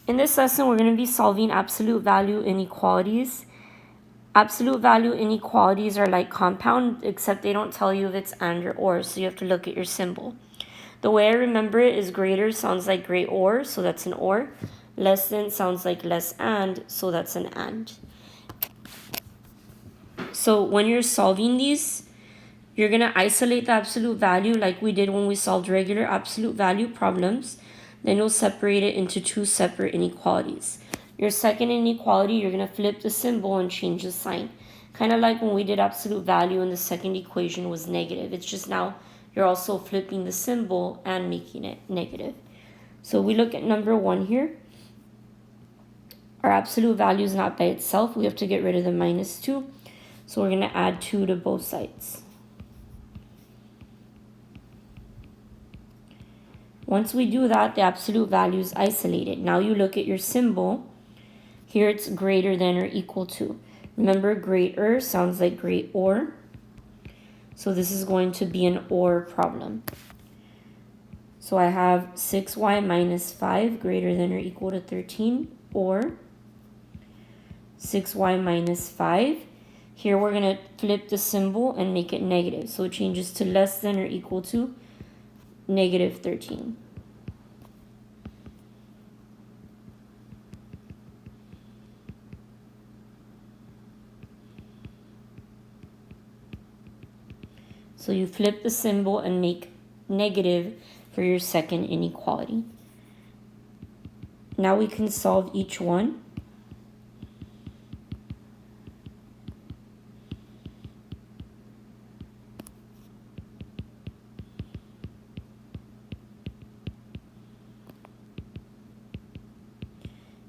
In this lesson, we're going to be solving absolute value inequalities. Absolute value inequalities are like compound, except they don't tell you if it's and or, so you have to look at your symbol. The way I remember it is greater sounds like great or, so that's an or. Less than sounds like less and, so that's an and. So when you're solving these, you're going to isolate the absolute value like we did when we solved regular absolute value problems. Then you'll separate it into two separate inequalities. Your second inequality, you're going to flip the symbol and change the sign. Kind of like when we did absolute value and the second equation was negative. It's just now you're also flipping the symbol and making it negative. So we look at number 1 here. Our absolute value is not by itself. We have to get rid of the minus 2. So we're going to add 2 to both sides. Once we do that, the absolute value is isolated. Now you look at your symbol. Here it's greater than or equal to. Remember, greater sounds like great or. So this is going to be an or problem. So I have 6y minus 5 greater than or equal to 13, or 6y minus 5. Here we're going to flip the symbol and make it negative. So it changes to less than or equal to negative 13. So you flip the symbol and make negative for your second inequality. Now we can solve each one.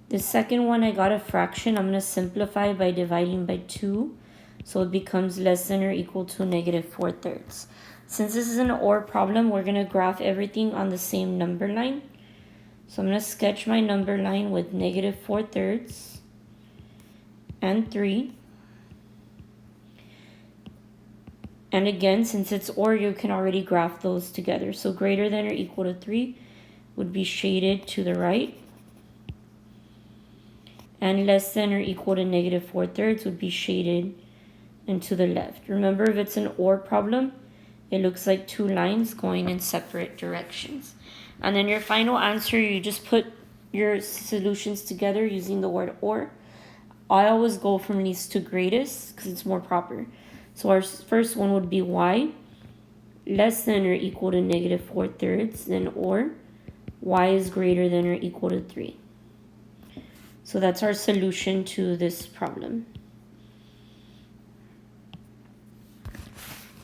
The second one, I got a fraction. I'm going to simplify by dividing by 2. So it becomes less than or equal to negative 4/3. Since this is an or problem, we're going to graph everything on the same number line. So I'm going to sketch my number line with negative 4/3 and 3. And again, since it's or, you can already graph those together. So greater than or equal to 3 would be shaded to the right. And less than or equal to negative 4/3 would be shaded and to the left. Remember, if it's an or problem, it looks like two lines going in separate directions. And then your final answer, you just put your solutions together using the word or. I always go from least to greatest because it's more proper. So our first one would be y less than or equal to negative 4/3, then or y is greater than or equal to 3. So that's our solution to this problem.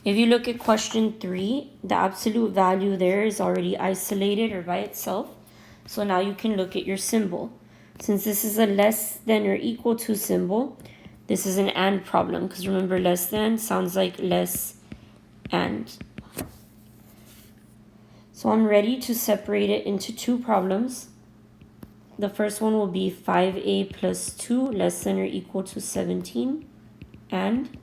If you look at question 3, the absolute value there is already isolated or by itself. So now you can look at your symbol. Since this is a less than or equal to symbol, this is an and problem. Because remember, less than sounds like less and. So I'm ready to separate it into two problems. The first one will be 5a plus 2 less than or equal to 17, and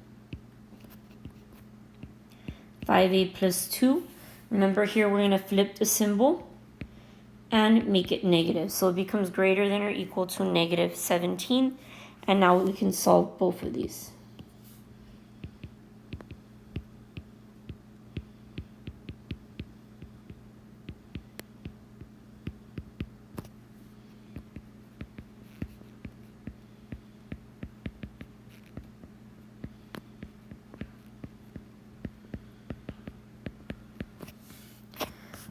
5a plus 2. Remember, here we're going to flip the symbol and make it negative. So it becomes greater than or equal to negative 17. And now we can solve both of these.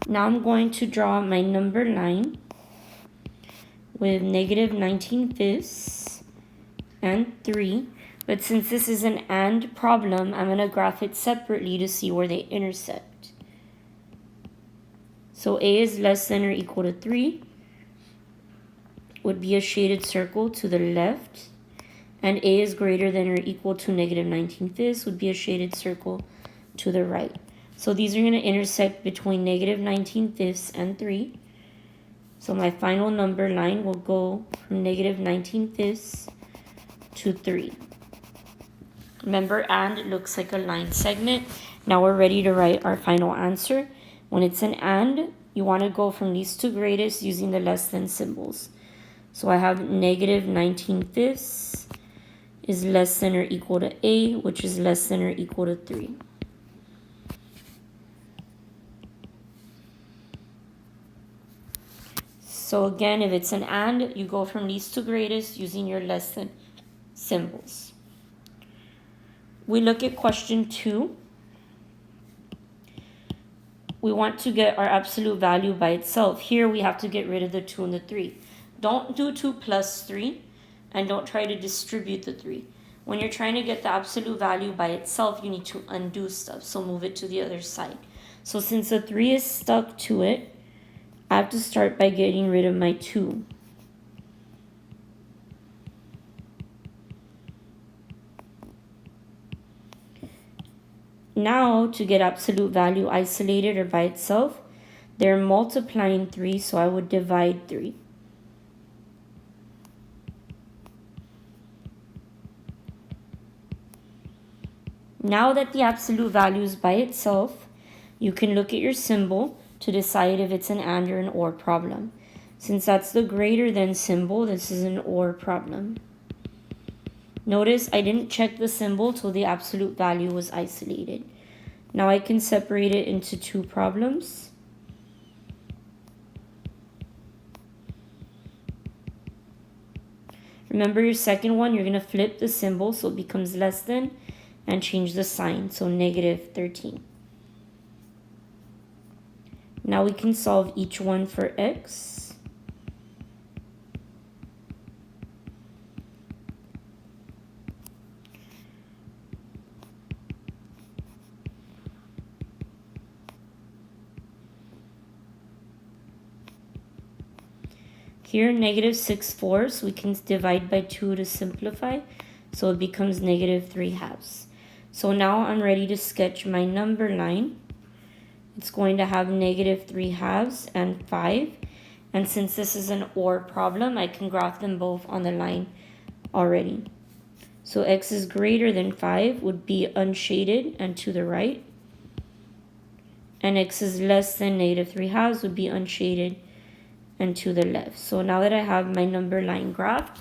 Now I'm going to draw my number line with negative 19/5 and 3. But since this is an and problem, I'm going to graph it separately to see where they intersect. So a is less than or equal to 3 would be a shaded circle to the left. And a is greater than or equal to negative 19/5 would be a shaded circle to the right. So these are going to intersect between negative 19/5 and 3. So my final number line will go from negative 19/5 to 3. Remember, and it looks like a line segment. Now we're ready to write our final answer. When it's an and, you want to go from least to greatest using the less than symbols. So I have negative 19/5 is less than or equal to A, which is less than or equal to 3. So again, if it's an and, you go from least to greatest using your less than symbols. We look at question 2. We want to get our absolute value by itself. Here we have to get rid of the 2 and the 3. Don't do 2 plus 3, and don't try to distribute the 3. When you're trying to get the absolute value by itself, you need to undo stuff, so move it to the other side. So since the 3 is stuck to it, I have to start by getting rid of my 2. Now, to get absolute value isolated or by itself, they're multiplying 3, so I would divide 3. Now that the absolute value is by itself, you can look at your symbol to decide if it's an and or an or problem. Since that's the greater than symbol, this is an or problem. Notice I didn't check the symbol till the absolute value was isolated. Now I can separate it into 2 problems. Remember your second one, you're going to flip the symbol so it becomes less than and change the sign, so negative 13. Now we can solve each one for x. Here, negative 6/4, we can divide by 2 to simplify, so it becomes negative 3/2. So now I'm ready to sketch my number line. It's going to have negative 3/2 and 5. And since this is an or problem, I can graph them both on the line already. So x is greater than 5 would be unshaded and to the right. And x is less than negative 3/2 would be unshaded and to the left. So now that I have my number line graphed,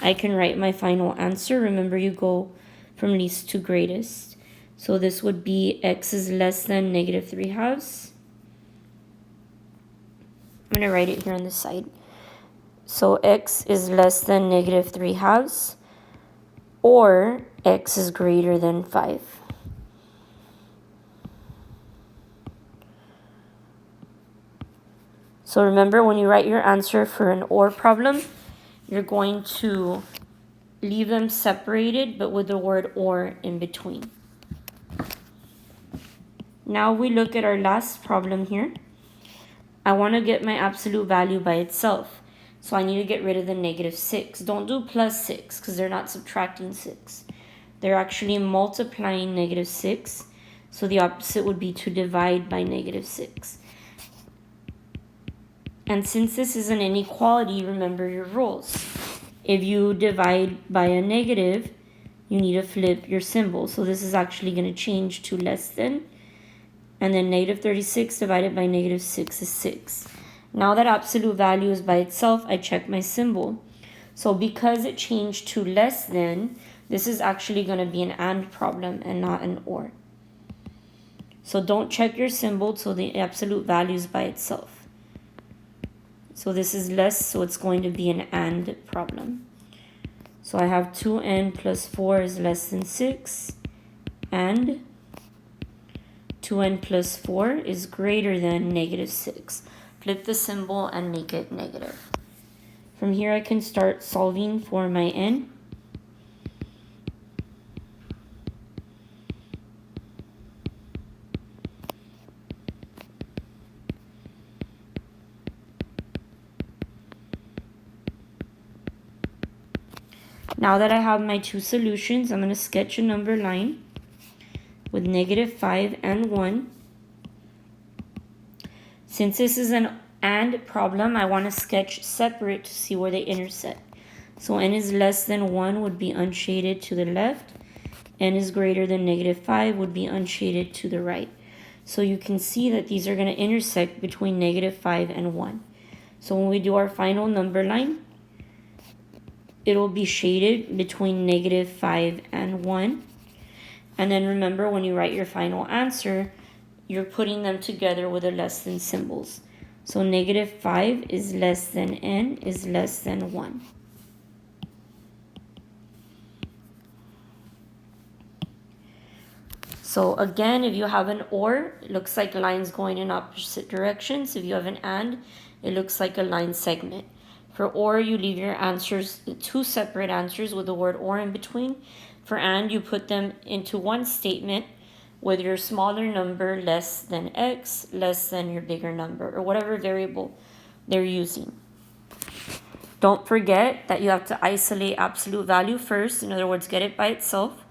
I can write my final answer. Remember, you go from least to greatest. So this would be x is less than negative 3/2. I'm going to write it here on the side. So x is less than negative 3/2, or x is greater than 5. So remember, when you write your answer for an or problem, you're going to leave them separated, but with the word or in between. Now we look at our last problem here. I want to get my absolute value by itself. So I need to get rid of the negative 6. Don't do plus 6 because they're not subtracting 6. They're actually multiplying negative 6. So the opposite would be to divide by negative 6. And since this is an inequality, remember your rules. If you divide by a negative, you need to flip your symbol. So this is actually going to change to less than. And then negative 36 divided by negative 6 is 6. Now that absolute value is by itself, I check my symbol. So because it changed to less than, this is actually going to be an and problem and not an or. So don't check your symbol till the absolute value is by itself. So this is less, so it's going to be an and problem. So I have 2n plus 4 is less than 6, and 2n plus 4 is greater than negative 6. Flip the symbol and make it negative. From here I can start solving for my n. Now that I have my two solutions, I'm going to sketch a number line with negative 5 and 1. Since this is an and problem, I want to sketch separate to see where they intersect. So n is less than 1 would be unshaded to the left. N is greater than negative 5 would be unshaded to the right. So you can see that these are going to intersect between negative 5 and 1. So when we do our final number line, it'll be shaded between -5 and 1. And then remember, when you write your final answer, you're putting them together with the less than symbols. So -5 is less than n is less than 1. So again, if you have an or, it looks like lines going in opposite directions. If you have an and, it looks like a line segment. For or, you leave your answers, two separate answers with the word or in between. For and, you put them into one statement with your smaller number less than x, less than your bigger number, or whatever variable they're using. Don't forget that you have to isolate absolute value first. In other words, get it by itself.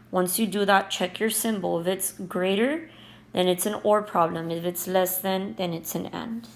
Once you do that, check your symbol. If it's greater, then it's an or problem. If it's less than, then it's an and.